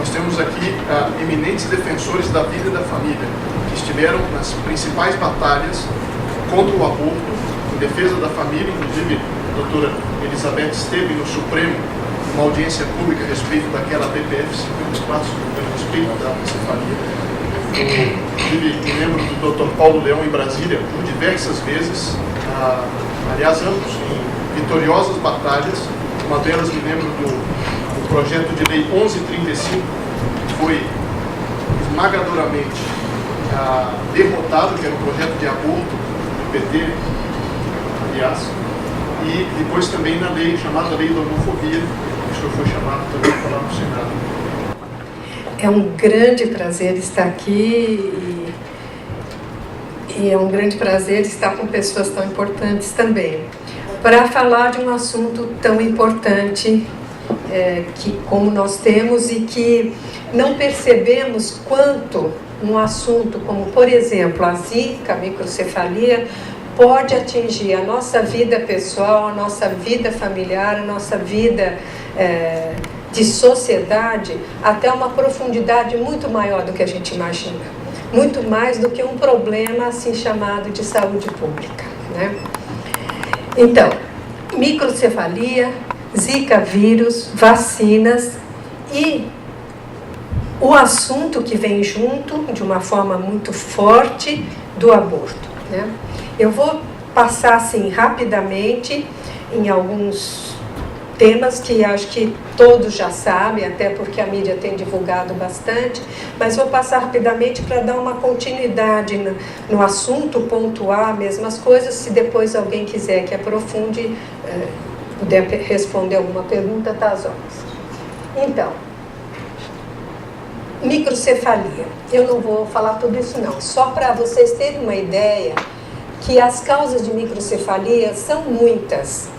Nós temos aqui eminentes defensores da vida e da família, que estiveram nas principais batalhas contra o aborto, em defesa da família. Inclusive, a doutora Elizabeth esteve no Supremo, uma audiência pública a respeito daquela DPF 54, a respeito da anencefalia. Inclusive, me lembro do Dr. Paulo Leão em Brasília, por diversas vezes, aliás, ambos em vitoriosas batalhas. Uma delas, me lembro do projeto de lei 1135, que foi esmagadoramente derrotado, que era um projeto de aborto do PT, aliás, e depois também na lei chamada Lei da Homofobia, que o senhor foi chamado também para falar no Senado. É um grande prazer estar aqui e é um grande prazer estar com pessoas tão importantes também, para falar de um assunto tão importante que como nós temos e que não percebemos quanto um assunto como, por exemplo, a zika, a microcefalia, pode atingir a nossa vida pessoal, a nossa vida familiar, a nossa vida de sociedade, até uma profundidade muito maior do que a gente imagina. Muito mais do que um problema assim chamado de saúde pública, né? Então, microcefalia, zika vírus, vacinas e o assunto que vem junto, de uma forma muito forte, do aborto, né? Eu vou passar assim rapidamente em alguns temas que acho que todos já sabem, até porque a mídia tem divulgado bastante, mas vou passar rapidamente para dar uma continuidade no assunto, pontuar mesmo as coisas. Se depois alguém quiser que aprofunde, puder responder alguma pergunta, está às ordens. Então, microcefalia. Eu não vou falar tudo isso não, só para vocês terem uma ideia que as causas de microcefalia são muitas.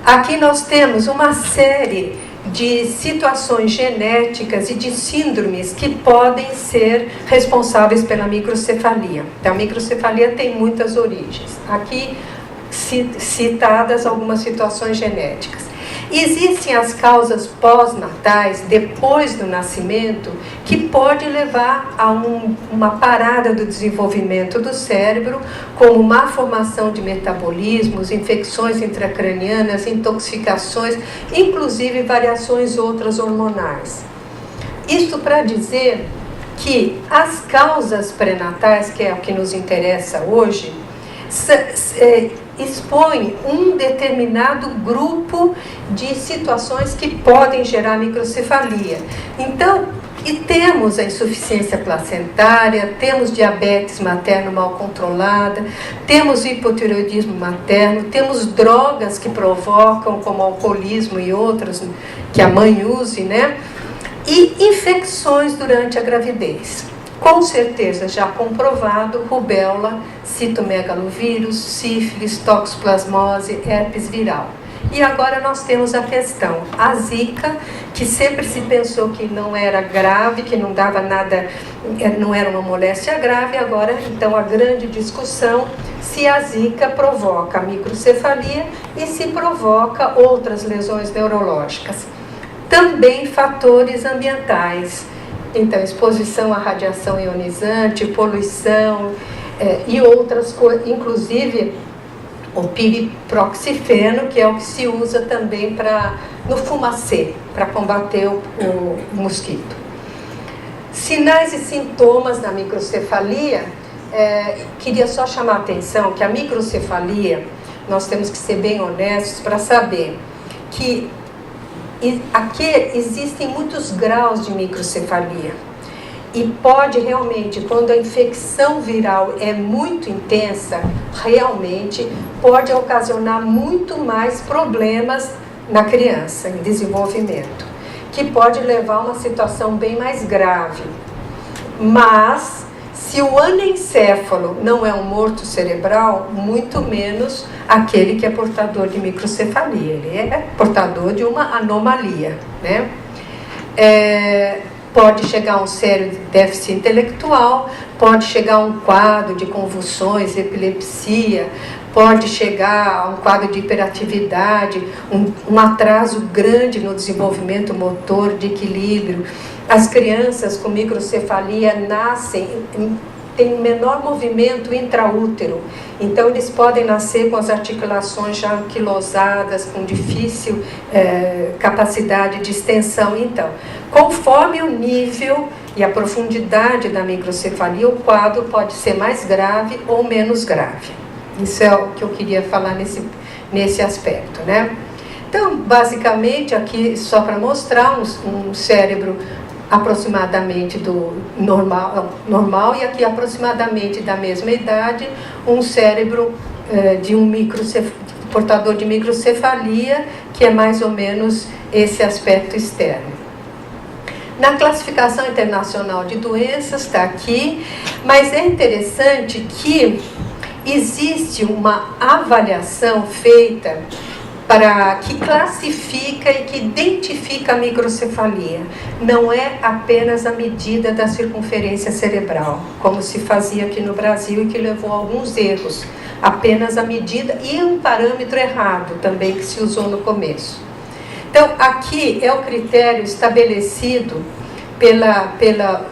Aqui nós temos uma série de situações genéticas e de síndromes que podem ser responsáveis pela microcefalia. Então, a microcefalia tem muitas origens. Aqui citadas algumas situações genéticas. Existem as causas pós-natais, depois do nascimento, que pode levar a uma parada do desenvolvimento do cérebro, como má formação de metabolismos, infecções intracranianas, intoxicações, inclusive variações outras hormonais. Isso para dizer que as causas pré-natais, que é o que nos interessa hoje, expõe um determinado grupo de situações que podem gerar microcefalia. Então, e temos a insuficiência placentária, temos diabetes materno mal controlada, temos hipotireoidismo materno, temos drogas que provocam, como alcoolismo e outras, que a mãe use, né? E infecções durante a gravidez. Com certeza já comprovado, rubéola, citomegalovírus, sífilis, toxoplasmose, herpes viral. E agora nós temos a questão, a zika, que sempre se pensou que não era grave, que não dava nada, não era uma moléstia grave, agora então a grande discussão se a zika provoca microcefalia e se provoca outras lesões neurológicas. Também fatores ambientais. Então, exposição à radiação ionizante, poluição e outras coisas, inclusive o piriproxifeno, que é o que se usa também no fumacê, para combater o mosquito. Sinais e sintomas da microcefalia, queria só chamar a atenção que a microcefalia, nós temos que ser bem honestos para saber que aqui existem muitos graus de microcefalia e pode realmente, quando a infecção viral é muito intensa, realmente pode ocasionar muito mais problemas na criança em desenvolvimento, que pode levar a uma situação bem mais grave. Mas se o anencéfalo não é um morto cerebral, muito menos aquele que é portador de microcefalia. Ele é portador de uma anomalia, né? Pode chegar a um sério déficit intelectual, pode chegar a um quadro de convulsões, epilepsia, pode chegar a um quadro de hiperatividade, um atraso grande no desenvolvimento motor, de equilíbrio. As crianças com microcefalia nascem, têm um menor movimento intraútero, então eles podem nascer com as articulações já anquilosadas, com difícil capacidade de extensão. Então, conforme o nível e a profundidade da microcefalia, o quadro pode ser mais grave ou menos grave. Isso é o que eu queria falar nesse aspecto, né? Então, basicamente, aqui só para mostrar um cérebro aproximadamente do normal e aqui aproximadamente da mesma idade, um cérebro de um portador de microcefalia, que é mais ou menos esse aspecto externo. Na classificação internacional de doenças, está aqui, mas é interessante que existe uma avaliação feita que classifica e que identifica a microcefalia. Não é apenas a medida da circunferência cerebral, como se fazia aqui no Brasil e que levou a alguns erros. Apenas a medida e um parâmetro errado também que se usou no começo. Então, aqui é o critério estabelecido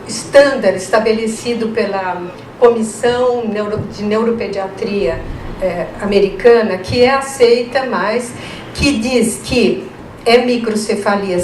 estándar estabelecido pela Comissão de Neuropediatria americana, que é aceita, mas que diz que é microcefalia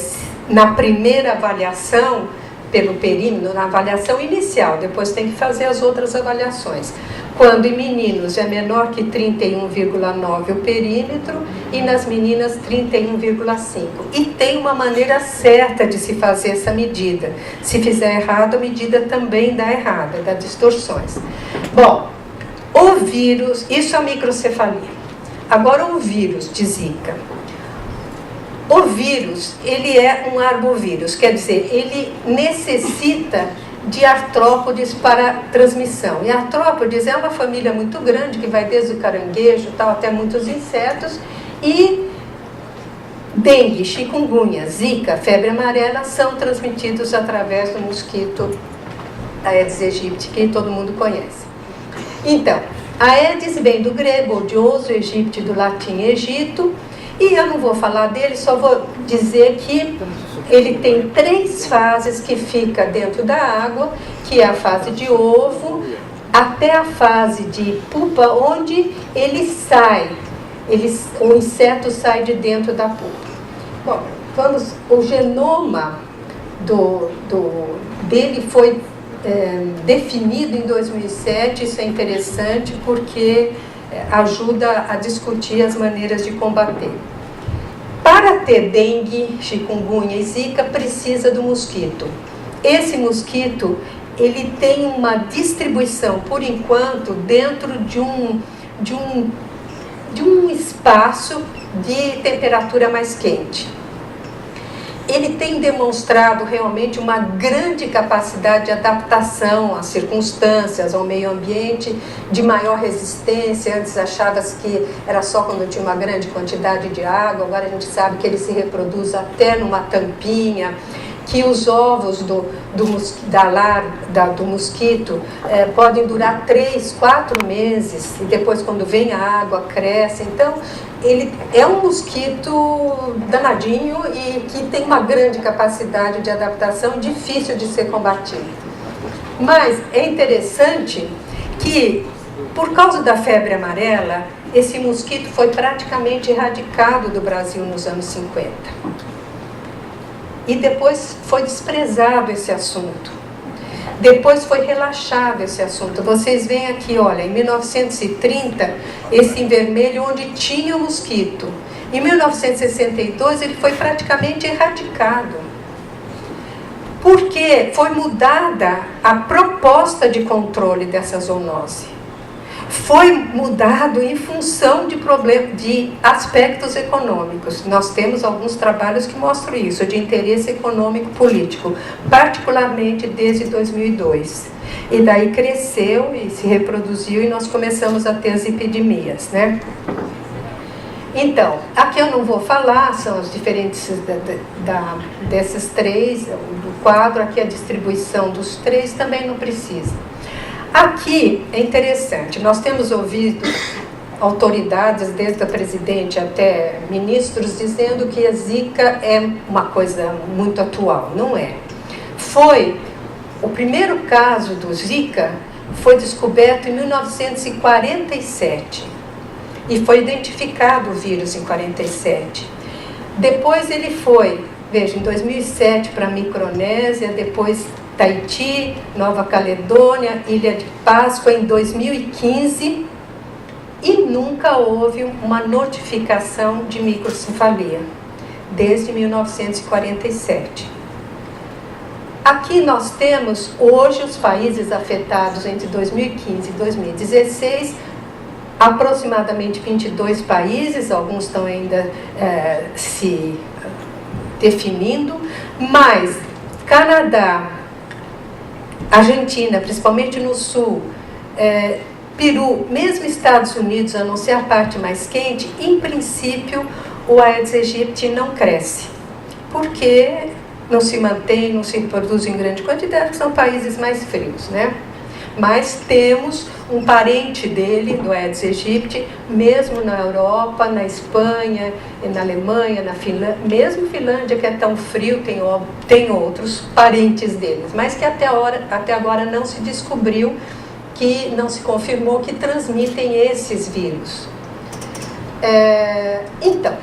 na primeira avaliação pelo perímetro, na avaliação inicial, depois tem que fazer as outras avaliações. Quando em meninos é menor que 31,9 o perímetro e nas meninas 31,5. E tem uma maneira certa de se fazer essa medida. Se fizer errado, a medida também dá errada, dá distorções. Bom, o vírus, isso é a microcefalia. Agora o vírus de Zika. O vírus, ele é um arbovírus, quer dizer, ele necessita de artrópodes para transmissão. E artrópodes é uma família muito grande, que vai desde o caranguejo tal, até muitos insetos, e dengue, chikungunya, zika, febre amarela são transmitidos através do mosquito Aedes aegypti, que todo mundo conhece. Então, Aedes vem do grego, ou de oso egípcio, do latim Egito, e eu não vou falar dele, só vou dizer que ele tem 3 fases que fica dentro da água, que é a fase de ovo, até a fase de pupa, onde ele sai, o inseto sai de dentro da pupa. Bom, o genoma dele foi definido em 2007, isso é interessante porque ajuda a discutir as maneiras de combater. Para ter dengue, chikungunya e zika, precisa do mosquito. Esse mosquito, ele tem uma distribuição, por enquanto, dentro de um espaço de temperatura mais quente. Ele tem demonstrado realmente uma grande capacidade de adaptação às circunstâncias, ao meio ambiente, de maior resistência. Antes achava-se que era só quando tinha uma grande quantidade de água, agora a gente sabe que ele se reproduz até numa tampinha, que os ovos do mosquito podem durar 3, 4 meses, e depois quando vem a água cresce. Então, ele é um mosquito danadinho e que tem uma grande capacidade de adaptação, difícil de ser combatido. Mas é interessante que, por causa da febre amarela, esse mosquito foi praticamente erradicado do Brasil nos anos 50. E depois foi desprezado esse assunto. Depois foi relaxado esse assunto. Vocês veem aqui, olha, em 1930, esse em vermelho, onde tinha o mosquito. Em 1962, ele foi praticamente erradicado. Porque foi mudada a proposta de controle dessa zoonose. Foi mudado em função de aspectos econômicos. Nós temos alguns trabalhos que mostram isso, de interesse econômico-político, particularmente desde 2002. E daí cresceu e se reproduziu e nós começamos a ter as epidemias, né? Então, aqui eu não vou falar, são as diferentes desses 3, do quadro, aqui a distribuição dos 3 também não precisa. Aqui é interessante, nós temos ouvido autoridades, desde a presidente até ministros, dizendo que a Zika é uma coisa muito atual. Não é. O primeiro caso do Zika foi descoberto em 1947 e foi identificado o vírus em 47. Depois ele foi, veja, em 2007 para a Micronésia, depois Tahiti, Nova Caledônia, Ilha de Páscoa em 2015, e nunca houve uma notificação de microcefalia, desde 1947. Aqui nós temos, hoje, os países afetados entre 2015 e 2016, aproximadamente 22 países, alguns estão ainda se definindo, mas Canadá, Argentina, principalmente no sul, Peru, mesmo Estados Unidos, a não ser a parte mais quente, em princípio o Aedes aegypti não cresce, porque não se mantém, não se reproduz em grande quantidade, são países mais frios, né? Mas temos um parente dele, do Aedes aegypti, mesmo na Europa, na Espanha, na Alemanha, na Finlândia, mesmo Finlândia, que é tão frio, tem outros parentes deles, mas que até agora não se descobriu, que não se confirmou que transmitem esses vírus. Então,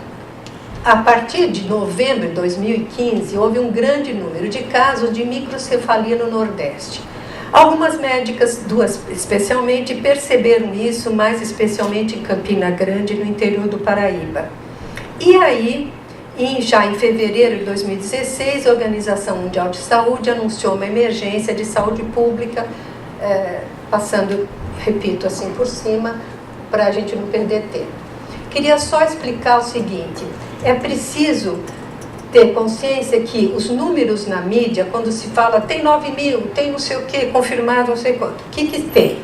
a partir de novembro de 2015, houve um grande número de casos de microcefalia no Nordeste. Algumas médicas, duas especialmente, perceberam isso, mais especialmente em Campina Grande, no interior do Paraíba. E aí, já em fevereiro de 2016, a Organização Mundial de Saúde anunciou uma emergência de saúde pública, passando, repito, assim por cima, para a gente não perder tempo. Queria só explicar o seguinte: é preciso ter consciência que os números na mídia, quando se fala tem 9 mil, tem não sei o que, confirmado não sei quanto, o que tem?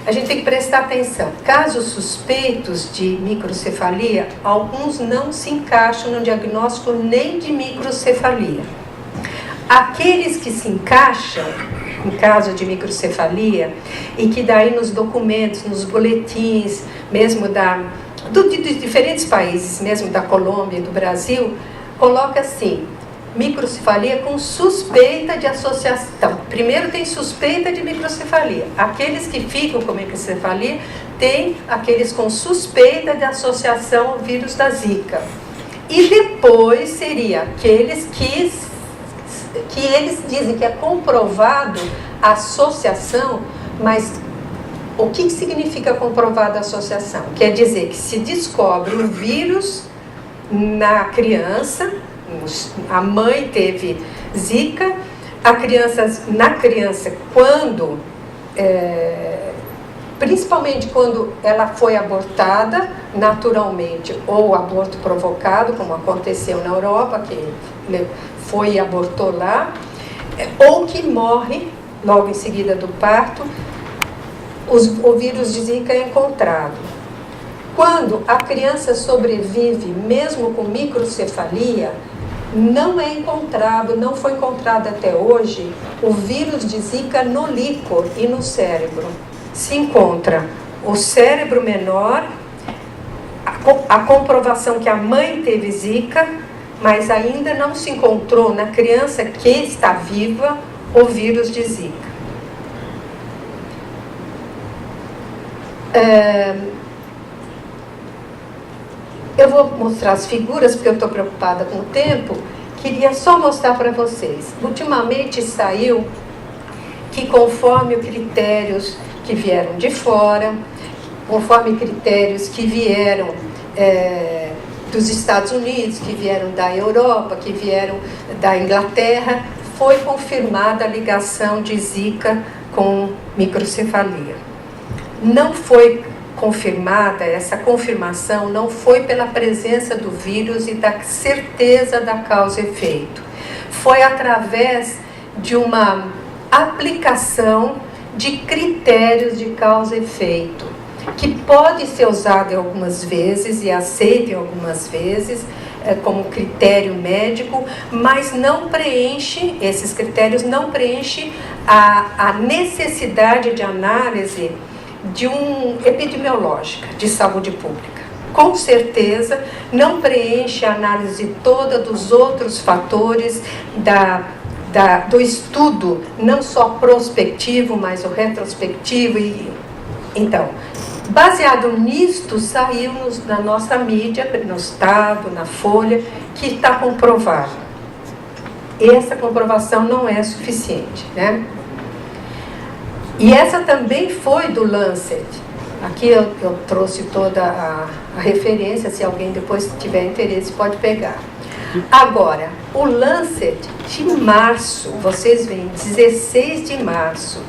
A gente tem que prestar atenção. Casos suspeitos de microcefalia, alguns não se encaixam no diagnóstico nem de microcefalia. Aqueles que se encaixam em caso de microcefalia, e que daí nos documentos, nos boletins, mesmo de diferentes países, mesmo da Colômbia e do Brasil, coloca assim: microcefalia com suspeita de associação. Primeiro tem suspeita de microcefalia. Aqueles que ficam com microcefalia tem aqueles com suspeita de associação ao vírus da Zika. E depois seria aqueles que eles dizem que é comprovado a associação, mas o que significa comprovada a associação? Quer dizer que se descobre um vírus na criança, a mãe teve Zika, na criança, quando, principalmente quando ela foi abortada naturalmente, ou aborto provocado, como aconteceu na Europa, que foi e abortou lá, ou que morre logo em seguida do parto, o vírus de Zika é encontrado. Quando a criança sobrevive, mesmo com microcefalia, não é encontrado, não foi encontrado até hoje, o vírus de Zika no líquor e no cérebro. Se encontra o cérebro menor, a comprovação que a mãe teve Zika, mas ainda não se encontrou na criança que está viva o vírus de Zika. Eu vou mostrar as figuras, porque eu estou preocupada com o tempo. Queria só mostrar para vocês. Ultimamente saiu que, conforme os critérios que vieram de fora, conforme critérios que vieram dos Estados Unidos, que vieram da Europa, que vieram da Inglaterra, foi confirmada a ligação de Zika com microcefalia. Não foi confirmada, essa confirmação não foi pela presença do vírus e da certeza da causa e efeito. Foi através de uma aplicação de critérios de causa e efeito, que pode ser usado algumas vezes e aceito algumas vezes como critério médico, mas não preenche, esses critérios não preenchem a necessidade de análise de epidemiológica de saúde pública. Com certeza não preenche a análise toda dos outros fatores do estudo, não só prospectivo, mas o retrospectivo. Então, baseado nisto, saiu na nossa mídia, no Estado, na Folha, que está comprovado. Essa comprovação não é suficiente, né? E essa também foi do Lancet. Aqui eu trouxe toda a referência, se alguém depois tiver interesse pode pegar. Agora, o Lancet de março, vocês veem, 16 de março,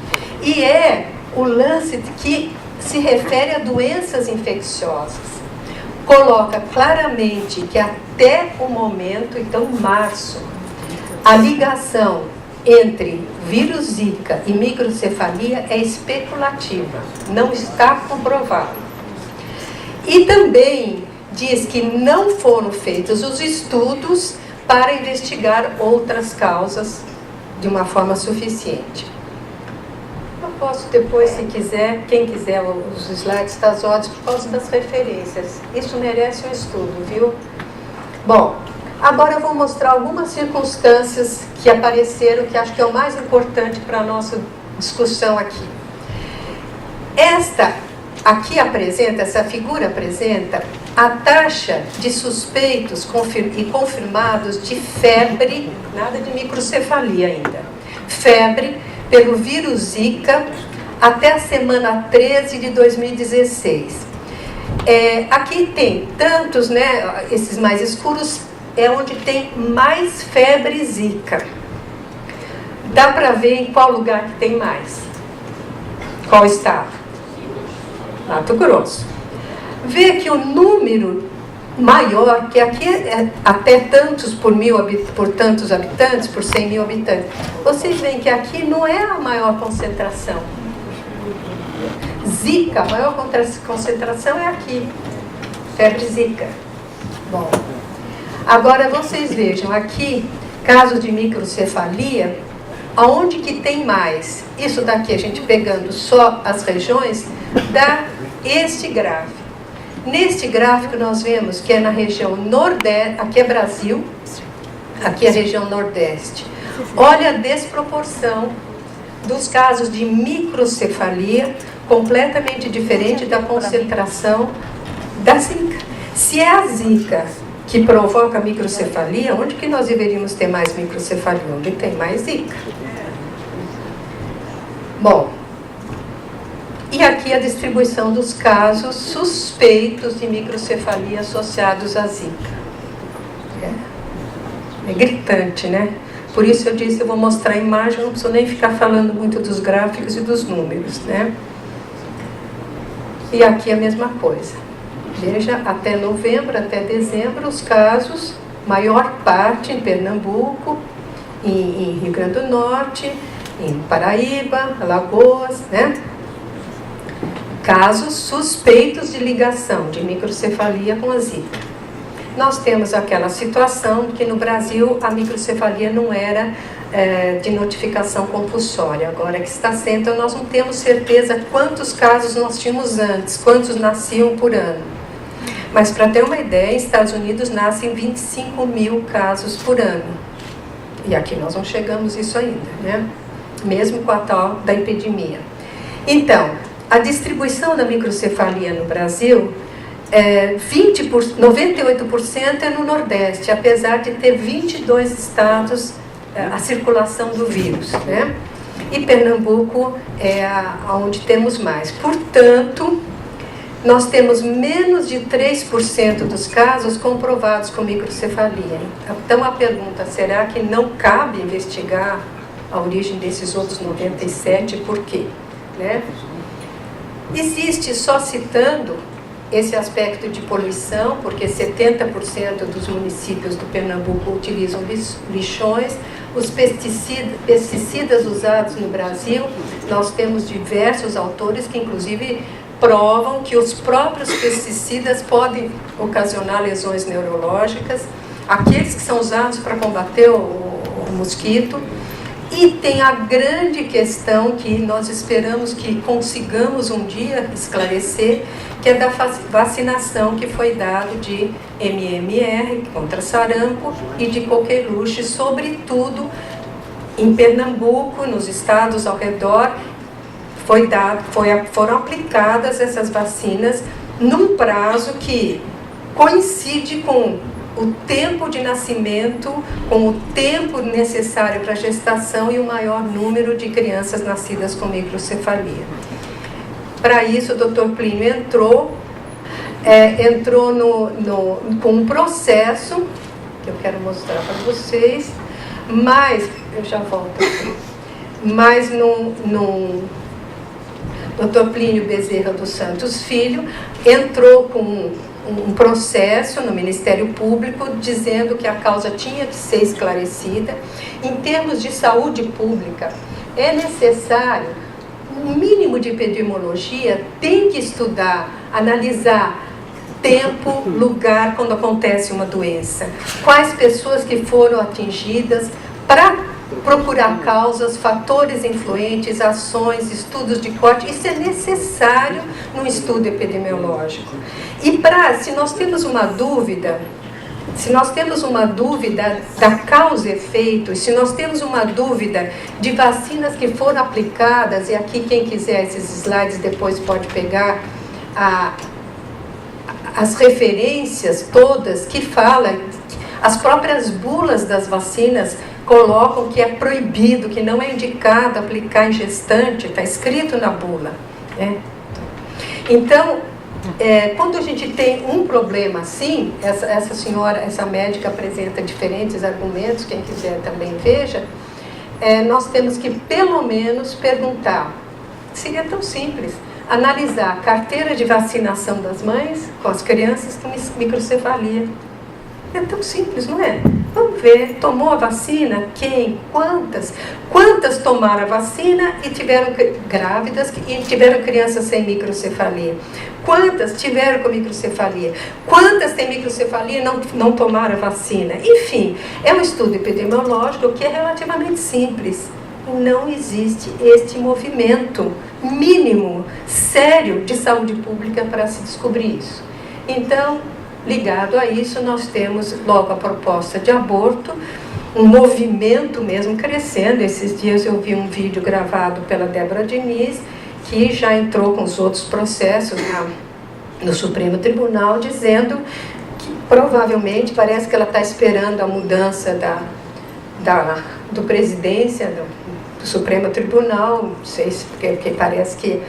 e é o Lancet que se refere a doenças infecciosas. Coloca claramente que até o momento, então março, a ligação entre vírus Zika e microcefalia é especulativa, não está comprovado. E também diz que não foram feitos os estudos para investigar outras causas de uma forma suficiente. Eu posso depois, se quiser, quem quiser, os slides das ordens por causa das referências. Isso merece um estudo, viu? Bom, agora eu vou mostrar algumas circunstâncias que apareceram, que acho que é o mais importante para a nossa discussão aqui. Essa figura apresenta a taxa de suspeitos e confirmados de febre, nada de microcefalia ainda, febre pelo vírus Zika até a semana 13 de 2016. Aqui tem tantos, né, esses mais escuros, é onde tem mais febre Zika. Dá para ver em qual lugar que tem mais. Qual estado? Mato Grosso. Vê que o número maior, que aqui é até tantos por tantos habitantes, por 100 mil habitantes. Vocês veem que aqui não é a maior concentração. Zika, a maior concentração é aqui. Febre Zika. Bom. Agora vocês vejam aqui, casos de microcefalia, aonde que tem mais? Isso daqui, a gente pegando só as regiões, dá este gráfico. Neste gráfico nós vemos que é na região nordeste, aqui é Brasil, aqui é a região nordeste. Olha a desproporção dos casos de microcefalia, completamente diferente da concentração da Zika. Se é a Zika que provoca microcefalia, onde que nós deveríamos ter mais microcefalia? Onde tem mais Zika. Bom, e aqui a distribuição dos casos suspeitos de microcefalia associados à Zika. É gritante, né? Por isso eu disse, eu vou mostrar a imagem, eu não preciso nem ficar falando muito dos gráficos e dos números, né? E aqui a mesma coisa. Veja, até novembro, até dezembro, os casos, maior parte em Pernambuco, em Rio Grande do Norte, em Paraíba, Alagoas, né? Casos suspeitos de ligação de microcefalia com a Zika. Nós temos aquela situação que no Brasil a microcefalia não era de notificação compulsória, agora que está sendo, então nós não temos certeza quantos casos nós tínhamos antes, quantos nasciam por ano. Mas para ter uma ideia, em Estados Unidos nascem 25 mil casos por ano. E aqui nós não chegamos isso ainda, né? Mesmo com a tal da epidemia. Então, a distribuição da microcefalia no Brasil, 98% é no Nordeste, apesar de ter 22 estados a circulação do vírus, né? E Pernambuco é onde temos mais. Portanto, nós temos menos de 3% dos casos comprovados com microcefalia. Então a pergunta, será que não cabe investigar a origem desses outros 97? Por quê? Né? Existe, só citando esse aspecto de poluição, porque 70% dos municípios do Pernambuco utilizam lixões. Os pesticidas usados no Brasil, nós temos diversos autores que inclusive provam que os próprios pesticidas podem ocasionar lesões neurológicas, aqueles que são usados para combater o mosquito, E tem a grande questão que nós esperamos que consigamos um dia esclarecer, que é da vacinação que foi dado de MMR contra sarampo e de coqueluche, sobretudo em Pernambuco, nos estados ao redor, foram aplicadas essas vacinas num prazo que coincide com o tempo de nascimento, com o tempo necessário para a gestação e o maior número de crianças nascidas com microcefalia. Para isso, o Dr. Plínio entrou com um processo, que eu quero mostrar para vocês, mas, eu já volto aqui, mas Dr. Plínio Bezerra dos Santos Filho entrou com um processo no Ministério Público dizendo que a causa tinha que ser esclarecida. Em termos de saúde pública, é necessário um mínimo de epidemiologia, tem que estudar, analisar tempo, lugar, quando acontece uma doença, quais pessoas que foram atingidas, para procurar causas, fatores influentes, ações, estudos de corte. Isso é necessário no estudo epidemiológico. E se nós temos uma dúvida da causa e efeito, se nós temos uma dúvida de vacinas que foram aplicadas, e aqui quem quiser esses slides depois pode pegar as referências todas que falam, as próprias bulas das vacinas colocam que é proibido, que não é indicado aplicar em gestante, está escrito na bula, né? Então, quando a gente tem um problema assim, essa médica apresenta diferentes argumentos, quem quiser também veja, nós temos que pelo menos perguntar, seria tão simples, analisar a carteira de vacinação das mães com as crianças com microcefalia. É tão simples, não é? Vamos ver, tomou a vacina? Quem? Quantas? Quantas tomaram a vacina e tiveram grávidas e tiveram crianças sem microcefalia? Quantas tiveram com microcefalia? Quantas têm microcefalia e não tomaram a vacina? Enfim, é um estudo epidemiológico que é relativamente simples. Não existe este movimento mínimo, sério, de saúde pública para se descobrir isso. Então, ligado a isso, nós temos logo a proposta de aborto, um movimento mesmo crescendo. Esses dias eu vi um vídeo gravado pela Débora Diniz, que já entrou com os outros processos no Supremo Tribunal, dizendo que provavelmente, parece que ela está esperando a mudança do presidência do Supremo Tribunal, não sei se porque parece que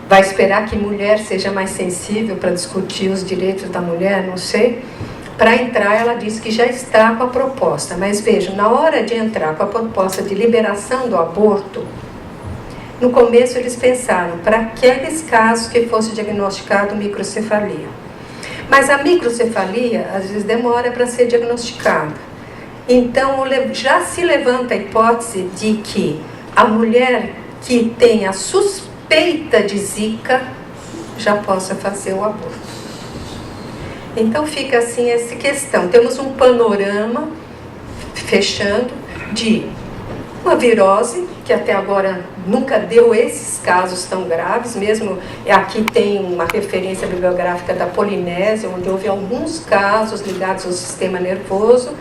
vai esperar que mulher seja mais sensível para discutir os direitos da mulher, não sei. Para entrar, ela disse que já está com a proposta. Mas vejam, na hora de entrar com a proposta de liberação do aborto, no começo eles pensaram para aqueles casos que fosse diagnosticado microcefalia. Mas a microcefalia, às vezes, demora para ser diagnosticada. Então, já se levanta a hipótese de que a mulher que tem a suspeita de Zika já possa fazer o aborto. Então fica assim essa questão. Temos um panorama fechando de uma virose que até agora nunca deu esses casos tão graves, mesmo aqui tem uma referência bibliográfica da Polinésia, onde houve alguns casos ligados ao sistema nervoso.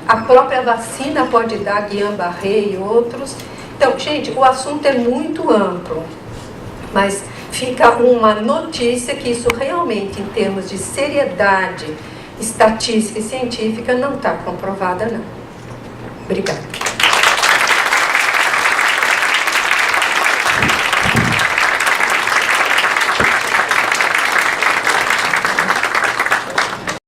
A própria vacina pode dar Guillain-Barré e outros. Então, gente, o assunto é muito amplo, mas fica uma notícia que isso realmente, em termos de seriedade estatística e científica, não está comprovada, não. Obrigada.